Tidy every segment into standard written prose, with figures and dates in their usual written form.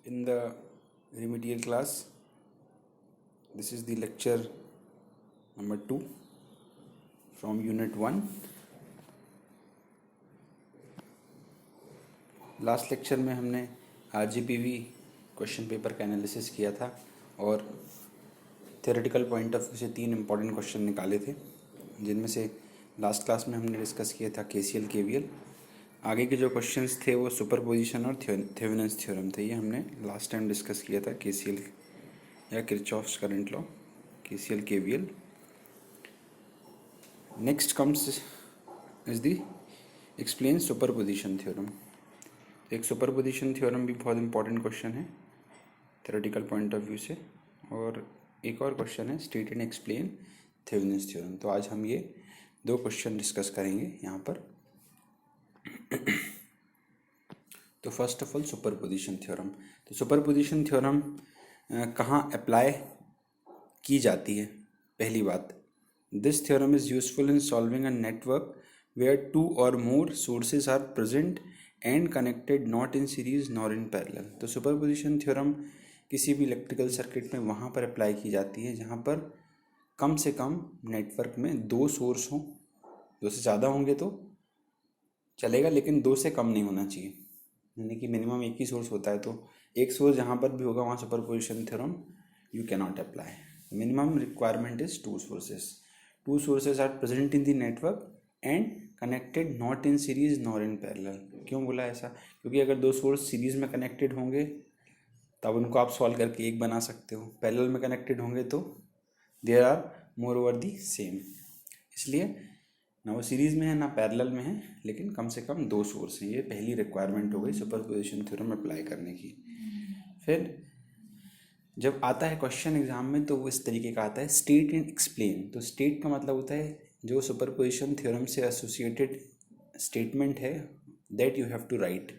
in the remedial class. This is the lecture number 2 from unit 1. Last lecture में हमने RGPV question paper का analysis किया था और थ्योरेटिकल पॉइंट ऑफ व्यू से 3 इम्पॉर्टेंट क्वेश्चन निकाले थे, जिनमें से लास्ट क्लास में हमने डिस्कस किया था KCL KVL। आगे के जो क्वेश्चंस थे वो सुपरपोजिशन और थेवेनिन्स थ्योरम थे। ये हमने लास्ट टाइम डिस्कस किया था, KCL या Kirchhoff's current law, KCL KVL। Next comes is the explain superposition theorem. एक सुपरपोजिशन थ्योरम भी बहुत इंपॉर्टेंट क्वेश्चन है थ्योरेटिकल पॉइंट ऑफ व्यू से, और एक और क्वेश्चन है state and explain Thevenin's theorem. तो आज हम ये 2 क्वेश्चन डिस्कस करेंगे यहाँ पर। तो first of all superposition theorem. तो सुपरपोजिशन थ्योरम कहाँ अप्लाई की जाती है? पहली बात, this theorem is useful in solving a network where 2 और more sources are present and connected not in series nor in parallel. तो सुपरपोजिशन थ्योरम किसी भी इलेक्ट्रिकल सर्किट में वहाँ पर अप्लाई की जाती है जहाँ पर कम से कम नेटवर्क में 2 सोर्स हों। 2 से ज़्यादा होंगे तो चलेगा, लेकिन 2 से कम नहीं होना चाहिए, यानी कि मिनिमम एक ही सोर्स होता है। तो एक सोर्स जहाँ पर भी होगा वहाँ superposition theorem you can not apply. Minimum requirement is 2 sources. 2 sources are present in the network and connected not in series nor in parallel. क्यों बोला ऐसा? क्योंकि अगर 2 सोर्स सीरीज में कनेक्टेड होंगे तब उनको आप सॉल्व करके एक बना सकते हो, पैरेलल में कनेक्टेड होंगे तो there are more over the same. इसलिए ना वो सीरीज़ में है ना पैरेलल में है, लेकिन कम से कम 2 सोर्स हैं। ये पहली रिक्वायरमेंट हो गई सुपरपोजिशन थ्योरम अप्लाई करने की। फिर जब आता है क्वेश्चन एग्जाम में तो वो इस तरीके का आता है, स्टेट एंड एक्सप्लेन। तो स्टेट का मतलब होता है जो सुपरपोजिशन थ्योरम से एसोसिएटेड स्टेटमेंट है, that you have to write.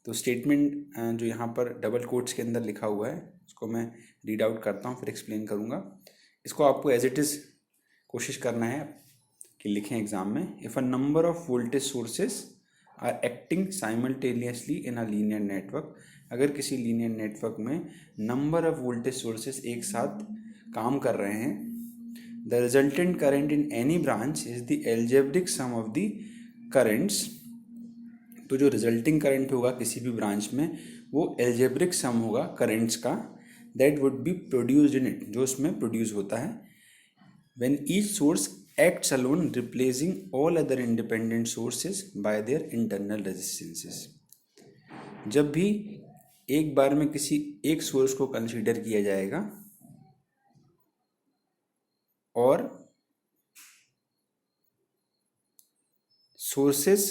तो स्टेटमेंट जो यहाँ पर डबल कोट्स के अंदर लिखा हुआ है उसको मैं रीड आउट करता हूँ, फिर एक्सप्लेन करूँगा। इसको आपको एज इट इज़ कोशिश करना है कि लिखें एग्जाम में। If a number of voltage sources are acting simultaneously in a linear network, अगर किसी लीनियर नेटवर्क में नंबर ऑफ वोल्टेज सोर्सेज एक साथ काम कर रहे हैं, the resultant current in any branch is the algebraic sum of the currents. तो जो रिजल्टिंग करंट होगा किसी भी ब्रांच में वो एल्जेब्रिक सम होगा करेंट्स का, that would be produced in it, जो उसमें प्रोड्यूस होता है, when each source acts alone replacing all other independent sources by their internal resistances। जब भी एक बार में किसी एक सोर्स को कंसीडर किया जाएगा और सोर्सेस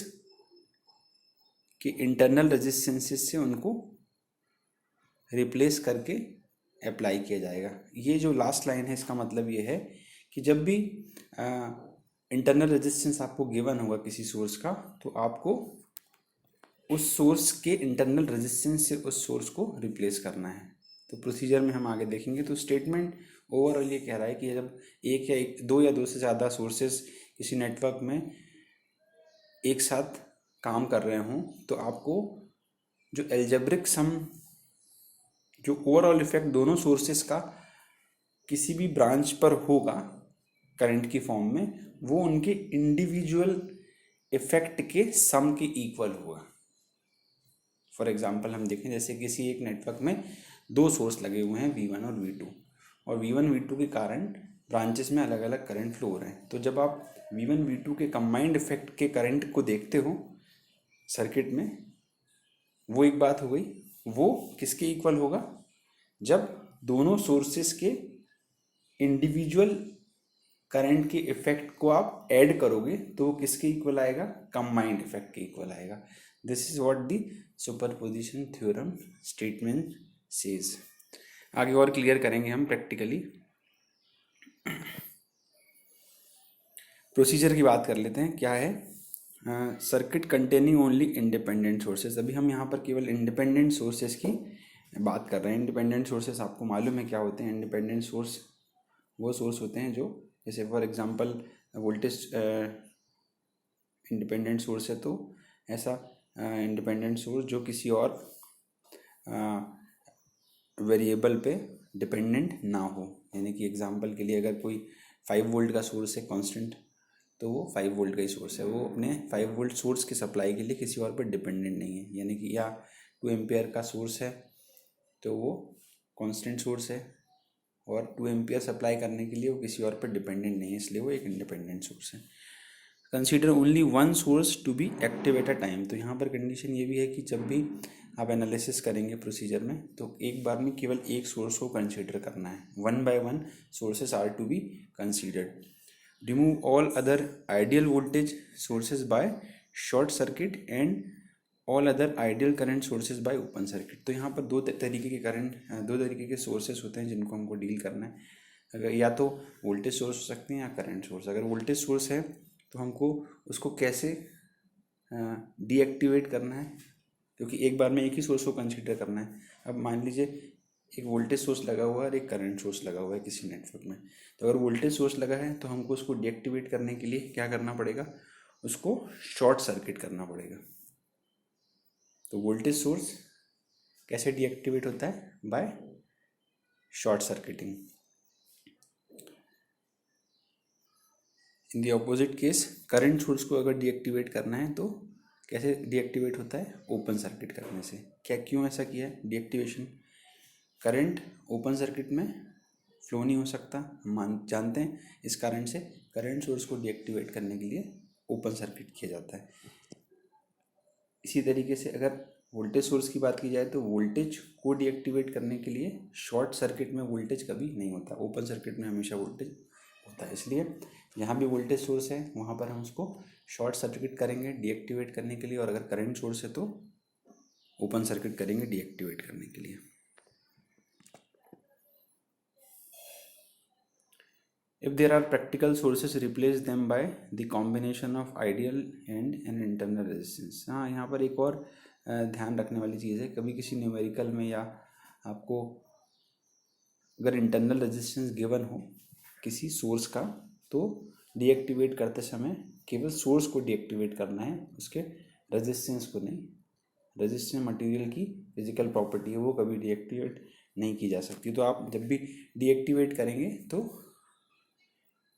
के इंटरनल रेजिस्टेंसेस से उनको रिप्लेस करके अप्लाई किया जाएगा। ये जो लास्ट लाइन है इसका मतलब ये है कि जब भी इंटरनल रेजिस्टेंस आपको गिवन होगा किसी सोर्स का, तो आपको उस सोर्स के इंटरनल रेजिस्टेंस से उस सोर्स को रिप्लेस करना है। तो प्रोसीजर में हम आगे देखेंगे। तो स्टेटमेंट ओवरऑल ये कह रहा है कि जब दो या दो से ज़्यादा सोर्सेस किसी नेटवर्क में एक साथ काम कर रहे हों तो आपको जो एल्जेब्रिक सम, जो ओवरऑल इफेक्ट दोनों सोर्सेस का किसी भी ब्रांच पर होगा करंट की फॉर्म में, वो उनके इंडिविजुअल इफेक्ट के सम के इक्वल होगा। फॉर एग्जांपल हम देखें, जैसे किसी एक नेटवर्क में 2 सोर्स लगे हुए हैं V1 और V2, और V1 V2 के कारण ब्रांचेस में अलग अलग करंट फ्लो हो रहे हैं। तो जब आप V1 V2 के कंबाइंड इफेक्ट के करंट को देखते हो सर्किट में, वो एक बात हो गई। वो किसके इक्वल होगा? जब दोनों सोर्सेस के इंडिविजुअल करंट के इफेक्ट को आप ऐड करोगे तो वो किसके इक्वल आएगा? कंबाइंड इफेक्ट के इक्वल आएगा। This is what the superposition theorem statement says. आगे और क्लियर करेंगे हम प्रैक्टिकली। प्रोसीजर की बात कर लेते हैं। क्या है? Circuit containing only independent sources. अभी हम यहाँ पर केवल इंडिपेंडेंट सोर्सेज की बात कर रहे हैं। इंडिपेंडेंट सोर्सेज आपको मालूम है क्या होते हैं? इंडिपेंडेंट सोर्स वो सोर्स होते हैं जो, जैसे for example voltage independent source है, तो ऐसा इंडिपेंडेंट सोर्स जो किसी और वेरिएबल पे डिपेंडेंट ना हो। यानी कि एग्जांपल के लिए अगर कोई 5 वोल्ट का सोर्स है कांस्टेंट, तो वो 5 वोल्ट का ही सोर्स है, वो अपने 5 वोल्ट सोर्स की सप्लाई के लिए किसी और पर डिपेंडेंट नहीं है। यानी कि या 2 एम्पियर का सोर्स है तो वो कांस्टेंट सोर्स है, और 2 एम्पियर सप्लाई करने के लिए वो किसी और पर डिपेंडेंट नहीं है, इसलिए वो एक इंडिपेंडेंट सोर्स है। Consider only one source to be active at a time. तो यहाँ पर कंडीशन ये भी है कि जब भी आप एनालिसिस करेंगे प्रोसीजर में, तो एक बार में केवल एक सोर्स को कंसीडर करना है। 1 by 1 sources are to be considered. Remove all other ideal voltage sources by short circuit and all other ideal current sources by open circuit. तो यहाँ पर दो तरीके के सोर्सेज होते हैं जिनको हमको डील करना है। अगर या तो वोल्टेज सोर्स हो सकते हैं या करंट सोर्स। अगर वोल्टेज सोर्स है तो हमको उसको कैसे डीएक्टिवेट करना है, क्योंकि एक बार में एक ही सोर्स को कंसीडर करना है। अब मान लीजिए एक वोल्टेज सोर्स लगा हुआ है और एक करंट सोर्स लगा हुआ है किसी नेटवर्क में। तो अगर वोल्टेज सोर्स लगा है तो हमको उसको डीएक्टिवेट करने के लिए क्या करना पड़ेगा, उसको शॉर्ट सर्किट करना पड़ेगा। तो वोल्टेज सोर्स कैसे डीएक्टिवेट होता है, by short circuiting. In the opposite case current source को अगर डीएक्टिवेट करना है तो कैसे डीएक्टिवेट होता है, ओपन सर्किट करने से। क्या क्यों ऐसा किया है डीएक्टिवेशन, करंट ओपन सर्किट में फ्लो नहीं हो सकता, जानते हैं। इस कारण से करंट सोर्स को डीएक्टिवेट करने के लिए ओपन सर्किट किया जाता है। इसी तरीके से अगर वोल्टेज सोर्स की बात की जाए तो वोल्टेज को डीएक्टिवेट करने के लिए शॉर्ट सर्किट में वोल्टेज कभी नहीं होता, ओपन सर्किट में हमेशा वोल्टेज होता है। इसलिए जहाँ भी वोल्टेज सोर्स है वहाँ पर हम उसको शॉर्ट सर्किट करेंगे डीएक्टिवेट करने के लिए, और अगर करंट सोर्स है तो ओपन सर्किट करेंगे डीएक्टिवेट करने के लिए। If there are practical sources, replace them by the combination of ideal and an internal resistance। हाँ, यहाँ पर एक और ध्यान रखने वाली चीज़ है। कभी किसी न्यूमेरिकल में या आपको अगर इंटरनल रेजिस्टेंस गिवन हो किसी सोर्स का, तो डीएक्टिवेट करते समय केवल सोर्स को डीएक्टिवेट करना है, उसके रेजिस्टेंस को नहीं। रेजिस्टेंस मटेरियल की फिजिकल प्रॉपर्टी है, वो कभी डीएक्टिवेट नहीं की जा सकती। तो आप जब भी डीएक्टिवेट करेंगे तो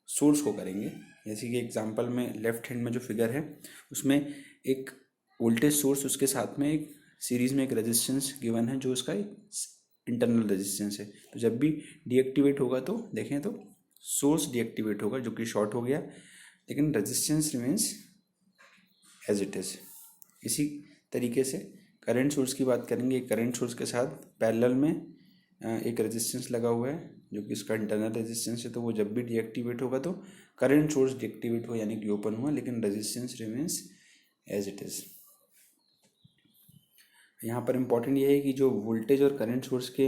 सोर्स को करेंगे। जैसे कि एग्जांपल में लेफ्ट हैंड में जो फिगर है उसमें एक वोल्टेज सोर्स, उसके साथ में एक सीरीज़ में एक रेजिस्टेंस गिवन है जो उसका इंटरनल रेजिस्टेंस है। तो जब भी डीएक्टिवेट होगा तो देखें तो सोर्स डीएक्टिवेट होगा जो कि शॉर्ट हो गया, लेकिन resistance remains as it is. इसी तरीके से करंट सोर्स की बात करेंगे। करंट सोर्स के साथ पैरेलल में एक रेजिस्टेंस लगा हुआ है जो कि इसका इंटरनल रेजिस्टेंस है। तो वो जब भी डीएक्टिवेट होगा तो करंट सोर्स डीएक्टिवेट हुआ यानी कि ओपन हुआ, लेकिन resistance remains as it is. यहाँ पर इम्पॉर्टेंट ये है कि जो वोल्टेज और करंट सोर्स के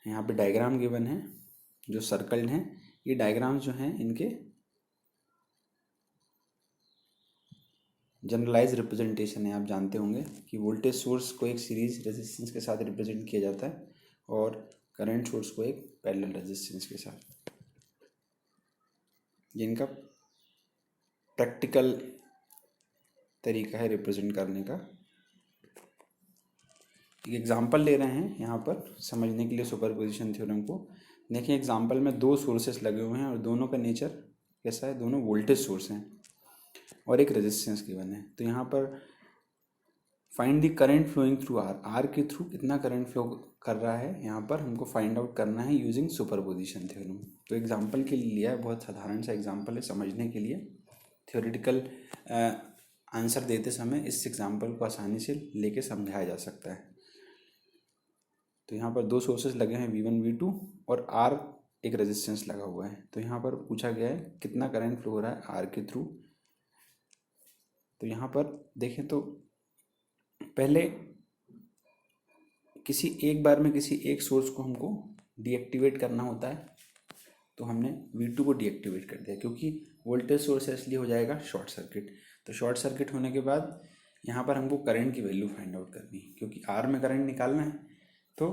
यहाँ पे डायग्राम गिवन है, जो सर्कल्ड हैं, ये डायग्राम्स जो हैं इनके जनरलाइज रिप्रेजेंटेशन है। आप जानते होंगे कि वोल्टेज सोर्स को एक सीरीज रेजिस्टेंस के साथ रिप्रेजेंट किया जाता है और करंट सोर्स को एक पैरेलल रेजिस्टेंस के साथ, जिनका प्रैक्टिकल तरीका है रिप्रेजेंट करने का। एक एग्जांपल ले रहे हैं यहाँ पर समझने के लिए सुपरपोजिशन थ्योरम को। देखिए एग्जांपल में दो सोर्सेस लगे हुए हैं और दोनों का नेचर कैसा है, दोनों वोल्टेज सोर्स हैं और एक रेजिस्टेंस गिवन है। तो यहाँ पर find the current flowing through R, R के थ्रू कितना करंट फ्लो कर रहा है, यहाँ पर हमको फाइंड आउट करना है यूजिंग सुपरपोजिशन थ्योरम। तो एग्जांपल के लिए लिया है, बहुत साधारण सा एग्जांपल है समझने के लिए। थ्योरेटिकल आंसर देते समय इस एग्जांपल को आसानी से लेके समझाया जा सकता है। तो यहाँ पर दो सोर्सेस लगे हैं V1 V2 और R एक रेजिस्टेंस लगा हुआ है। तो यहाँ पर पूछा गया है कितना करंट फ्लो हो रहा है R के थ्रू। तो यहाँ पर देखें तो पहले किसी एक बार में किसी एक सोर्स को हमको डीएक्टिवेट करना होता है, तो हमने V2 को डीएक्टिवेट कर दिया क्योंकि वोल्टेज सोर्स है, इसलिए हो जाएगा शॉर्ट सर्किट। तो शॉर्ट सर्किट होने के बाद यहाँ पर हमको करंट की वैल्यू फाइंड आउट करनी है, क्योंकि R में करंट निकालना है तो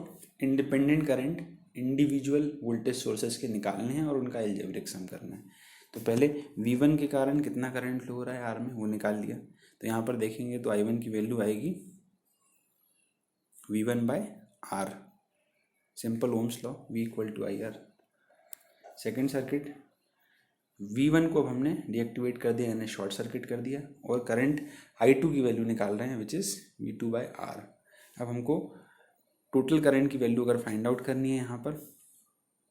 independent current individual voltage sources के निकालने हैं और उनका अलजेब्रिक सम करना है। तो पहले V1 के कारण कितना करंट फ्लो हो रहा है R में वो निकाल लिया। तो यहाँ पर देखेंगे तो I1 की वैल्यू आएगी V1 by R, simple Ohm's law, V equal to IR। Second circuit, V1 को अब हमने डीएक्टिवेट कर दिया यानी शॉर्ट सर्किट कर दिया, और करंट I2 की वैल्यू निकाल रहे हैं विच इज़ V2/R। अब हमको टोटल करंट की वैल्यू अगर फाइंड आउट करनी है यहाँ पर,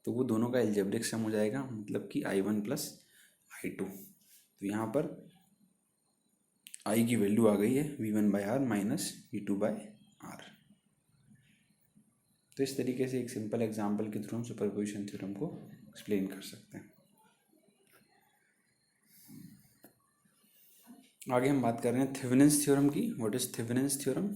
तो वो दोनों का एल्जेब्रिक सम हो जाएगा, मतलब कि I1 प्लस I2। तो यहाँ पर I की वैल्यू आ गई है V1/R माइनस V2/R। तो इस तरीके से एक सिंपल एग्जांपल के थ्रू हम सुपरपोजिशन थ्योरम को एक्सप्लेन कर सकते हैं। आगे हम बात कर रहे हैं थेवेनिन्स थ्योरम की। What is Thevenin's theorem?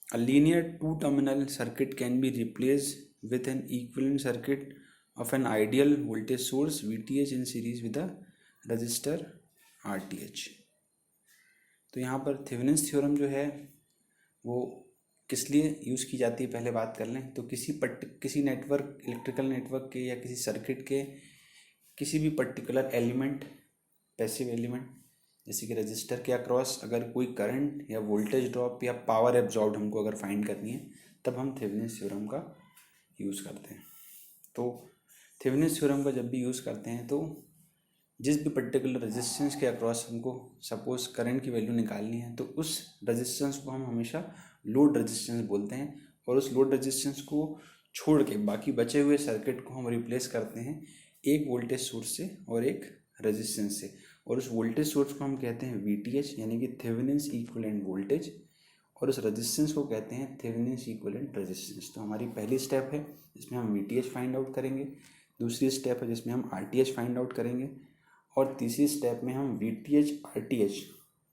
A linear two-terminal circuit can be replaced with an equivalent circuit of an ideal voltage source VTH in series with a resistor RTH। तो यहाँ पर थेवेनिन्स थ्योरम जो है वो किस लिए use की जाती है पहले बात कर लें। तो किसी नेटवर्क, इलेक्ट्रिकल नेटवर्क के या किसी सर्किट के किसी भी पर्टिकुलर एलिमेंट, पैसिव एलिमेंट जैसे कि रजिस्टर के अक्रॉस अगर कोई करंट या वोल्टेज ड्रॉप या पावर एब्जॉर्ब्ड हमको अगर फाइंड करनी है, तब हम थेवेनिन्स थ्योरम का यूज़ करते हैं। तो थेवेनिन्स थ्योरम का जब भी यूज़ करते हैं तो जिस भी पर्टिकुलर रेजिस्टेंस के अक्रॉस हमको सपोज करंट की वैल्यू निकालनी है, तो उस रेजिस्टेंस को हम हमेशा लोड रेजिस्टेंस बोलते हैं, और उस लोड रेजिस्टेंस को छोड़ के बाकी बचे हुए सर्किट को हम रिप्लेस करते हैं एक वोल्टेज सोर्स से और एक रेजिस्टेंस से, और उस वोल्टेज सोर्स को हम कहते हैं VTH यानी कि थेवेनिन्स इक्विवेलेंट वोल्टेज, और उस रेजिस्टेंस को कहते हैं थेवेनिन्स इक्विवेलेंट रेजिस्टेंस। तो हमारी पहली स्टेप है जिसमें हम VTH फाइंड आउट करेंगे, दूसरी स्टेप है जिसमें हम RTH फाइंड आउट करेंगे, और तीसरी स्टेप में हम VTH, RTH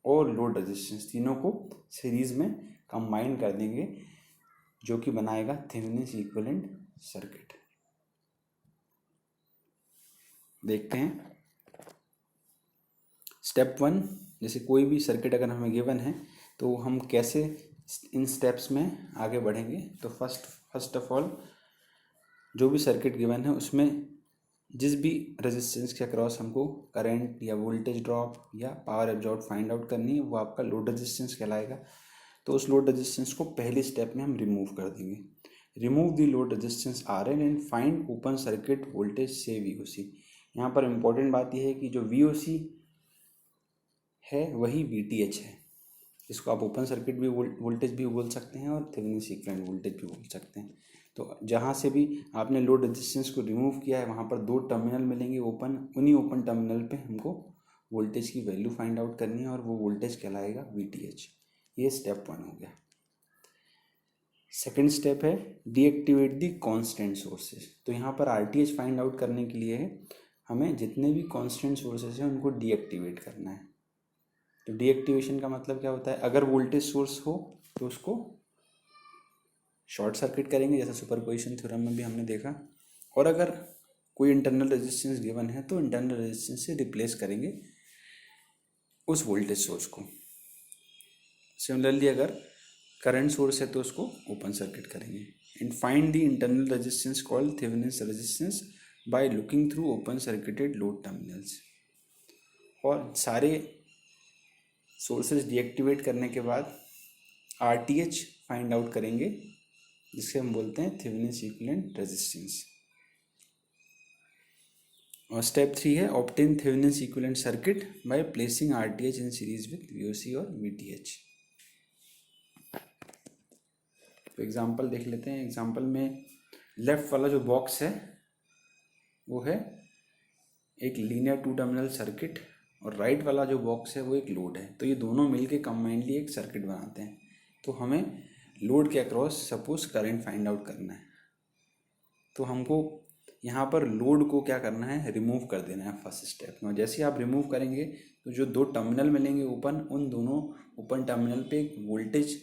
और लोड रेजिस्टेंस तीनों को सीरीज़ में कंबाइन कर देंगे, जो कि बनाएगा थेवेनिन्स इक्विवेलेंट सर्किट। देखते हैं स्टेप 1। जैसे कोई भी सर्किट अगर हमें गिवन है तो हम कैसे इन स्टेप्स में आगे बढ़ेंगे। तो फर्स्ट ऑफ ऑल जो भी सर्किट गिवन है उसमें जिस भी रेजिस्टेंस के अक्रॉस हमको करंट या वोल्टेज ड्रॉप या पावर एब्जॉर्ब फाइंड आउट करनी है, वो आपका लोड रेजिस्टेंस कहलाएगा। तो उस लोड रेजिस्टेंस को पहली स्टेप में हम रिमूव कर देंगे। Remove the load resistance RL and find open circuit voltage से VOC। यहाँ पर इम्पोर्टेंट बात यह है कि जो VOC है वही VTH है। इसको आप ओपन सर्किट भी वोल्टेज भी बोल सकते हैं और थेवेनिन्स इक्विवेलेंट वोल्टेज भी बोल सकते हैं। तो जहाँ से भी आपने लोड रेजिस्टेंस को रिमूव किया है वहाँ पर दो टर्मिनल मिलेंगे ओपन, उन्हीं ओपन टर्मिनल पे हमको वोल्टेज की वैल्यू फाइंड आउट करनी है और वो वोल्टेज कहलाएगा VTH। ये स्टेप 1 हो गया। सेकेंड स्टेप है डीएक्टिवेट दी कॉन्स्टेंट सोर्सेज। तो यहाँ पर RTH फाइंड आउट करने के लिए हमें जितने भी कॉन्स्टेंट सोर्सेज हैं उनको डीएक्टिवेट करना है। तो डीएक्टिवेशन का मतलब क्या होता है, अगर वोल्टेज सोर्स हो तो उसको शॉर्ट सर्किट करेंगे जैसा सुपरपोजिशन थ्योरम में भी हमने देखा, और अगर कोई इंटरनल रेजिस्टेंस गिवन है तो इंटरनल रेजिस्टेंस से रिप्लेस करेंगे उस वोल्टेज सोर्स को। सिमिलरली अगर करंट सोर्स है तो उसको ओपन सर्किट करेंगे। And find the internal resistance called Thevenin's resistance bye looking through open circuited load terminals. और सारे सोर्सेज डीएक्टिवेट करने के बाद RTH फाइंड आउट करेंगे जिससे हम बोलते हैं थेवेनिन्स इक्विवेलेंट रेजिस्टेंस। और स्टेप 3 है obtain Thevenin's equivalent circuit by placing RTH in series with VOC और VTH। तो एग्जांपल देख लेते हैं। एग्जांपल में लेफ्ट वाला जो बॉक्स है वो है एक लीनियर टू टर्मिनल सर्किट, और राइट वाला जो बॉक्स है वो एक लोड है। तो ये दोनों मिलके कंबाइनली एक सर्किट बनाते हैं। तो हमें लोड के across suppose current find out करना है, तो हमको यहाँ पर लोड को क्या करना है, रिमूव कर देना है फर्स्ट स्टेप में। जैसे ही आप रिमूव करेंगे तो जो दो टर्मिनल मिलेंगे ओपन, उन दोनों ओपन टर्मिनल पे एक वोल्टेज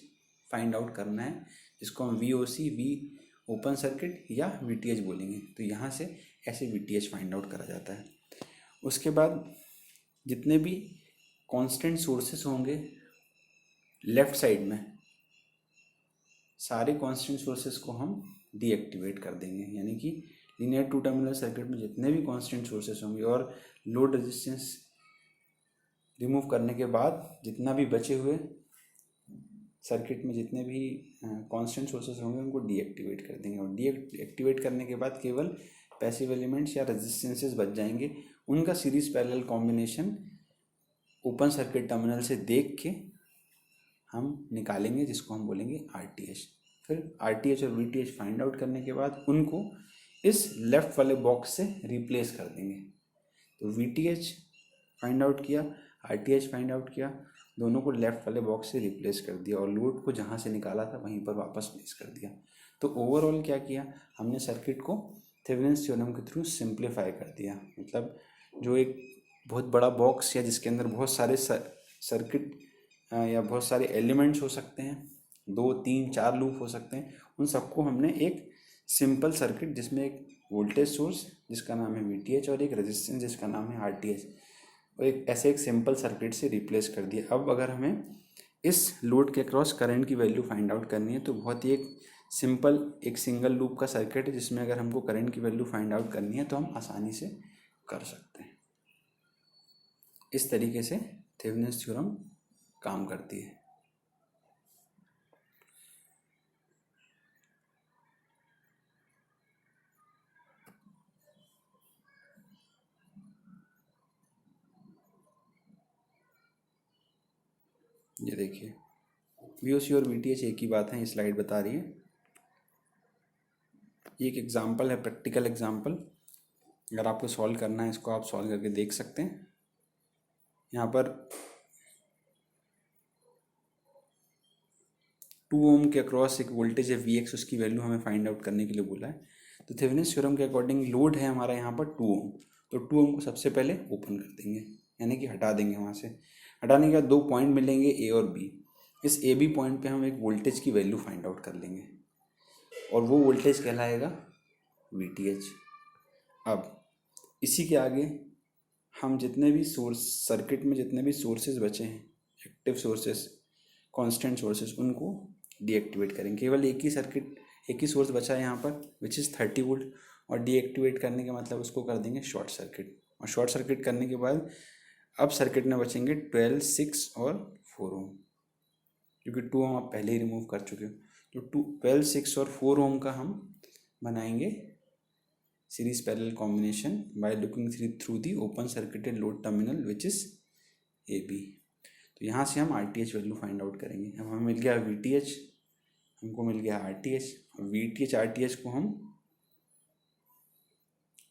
फाइंड आउट करना है जिसको हम VOC ओपन सर्किट या VTH बोलेंगे। तो यहाँ से ऐसे VTH फाइंड आउट करा जाता है। उसके बाद जितने भी कांस्टेंट सोर्सेस होंगे लेफ्ट साइड में, सारे कांस्टेंट सोर्सेस को हम डीएक्टिवेट कर देंगे। यानी कि लीनियर टू टर्मिनल सर्किट में जितने भी कांस्टेंट सोर्सेस होंगे और लोड रेजिस्टेंस रिमूव करने के बाद जितना भी बचे हुए सर्किट में जितने भी कांस्टेंट सोर्सेस होंगे उनको डीएक्टिवेट कर देंगे, और डीएक्टिवेट करने के बाद केवल पैसिव एलिमेंट्स या रेजिस्टेंसेस बच जाएंगे। उनका series parallel combination open circuit terminal से देख के हम निकालेंगे, जिसको हम बोलेंगे आरटीएच। फिर आरटीएच और वीटीएच फाइंड आउट करने के बाद उनको इस लेफ्ट वाले बॉक्स से रिप्लेस कर देंगे। तो वीटीएच फाइंड आउट किया, आरटीएच फाइंड आउट किया, दोनों को लेफ्ट वाले बॉक्स से रिप्लेस कर दिया और लोड को जहाँ से निकाला था वहीं पर वापस प्लेस कर दिया। तो ओवरऑल क्या किया हमने, सर्किट को थेवेनिन्स थ्योरम के थ्रू सिंप्लीफाई कर दिया। मतलब जो एक बहुत बड़ा बॉक्स या जिसके अंदर बहुत सारे सर्किट या बहुत सारे एलिमेंट्स हो सकते हैं, 2 3 4 लूप हो सकते हैं, उन सबको हमने एक सिंपल सर्किट जिसमें एक वोल्टेज सोर्स जिसका नाम है वीटीएच और एक रेजिस्टेंस जिसका नाम है आरटीएच, और एक सिंपल सर्किट से रिप्लेस कर दिया। अब अगर हमें इस लोड के अक्रॉस करंट की वैल्यू फाइंड आउट करनी है तो बहुत ही एक सिंपल एक सिंगल लूप का सर्किट है जिसमें अगर हमको करंट की वैल्यू फाइंड आउट करनी है तो हम आसानी से कर सकते हैं। इस तरीके से थेवेनिन्स थ्योरम काम करती है। ये देखिए वीओसी और वीटीएच एक ही बात है, ये स्लाइड बता रही है। ये एक एग्जांपल है, प्रैक्टिकल एग्जांपल। अगर आपको सॉल्व करना है इसको आप सॉल्व करके देख सकते हैं। यहाँ पर 2 ओम के अक्रॉस एक वोल्टेज है Vx, उसकी वैल्यू हमें फाइंड आउट करने के लिए बोला है। तो थेवेनिन्स थ्योरम के अकॉर्डिंग लोड है हमारा यहाँ पर 2 ओम, तो 2 ओम को सबसे पहले ओपन कर देंगे, यानी कि हटा देंगे। वहाँ से हटाने के बाद 2 पॉइंट मिलेंगे ए और बी। इस ए बी पॉइंट पे हम एक वोल्टेज की वैल्यू फाइंड आउट कर लेंगे और वो वोल्टेज कहलाएगा वीटीएच। अब इसी के आगे हम जितने भी सोर्स सर्किट में जितने भी सोर्सेज बचे हैं, एक्टिव सोर्सेज, कांस्टेंट सोर्सेज, उनको डीएक्टिवेट करेंगे। केवल एक ही सोर्स बचा है यहाँ पर विच इज़ 30 वोल्ट, और डीएक्टिवेट करने का मतलब उसको कर देंगे शॉर्ट सर्किट। और शॉर्ट सर्किट करने के बाद अब सर्किट में बचेंगे 12, 6 और 4 ओम, क्योंकि 2 ओम आप पहले ही रिमूव कर चुके हो। तो 12, 6 और 4 ओम का हम बनाएंगे series parallel combination by looking through the open circuited load terminal which is A B. तो यहाँ से हम आरटीएच वैल्यू फाइंड आउट करेंगे। अब हमें मिल गया वीटीएच, हमको मिल गया आरटीएच। वीटीएच आरटीएच को हम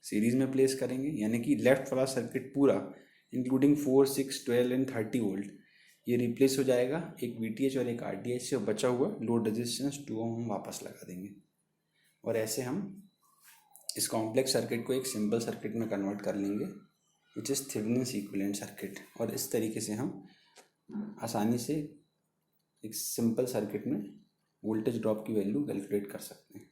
सीरीज में प्लेस करेंगे, यानी कि लेफ्ट वाला सर्किट पूरा इंक्लूडिंग 4, 6, 12 एंड 30 वोल्ट ये रिप्लेस हो जाएगा एक वीटीएच और एक आरटीएच से। बचा हुआ लोड रेजिस्टेंस 2 ओम हम वापस लगा देंगे, और ऐसे हम इस कॉम्प्लेक्स सर्किट को एक सिंपल सर्किट में कन्वर्ट कर लेंगे which is Thevenin's equivalent circuit. और इस तरीके से हम आसानी से एक सिंपल सर्किट में वोल्टेज ड्रॉप की वैल्यू कैलकुलेट कर सकते हैं।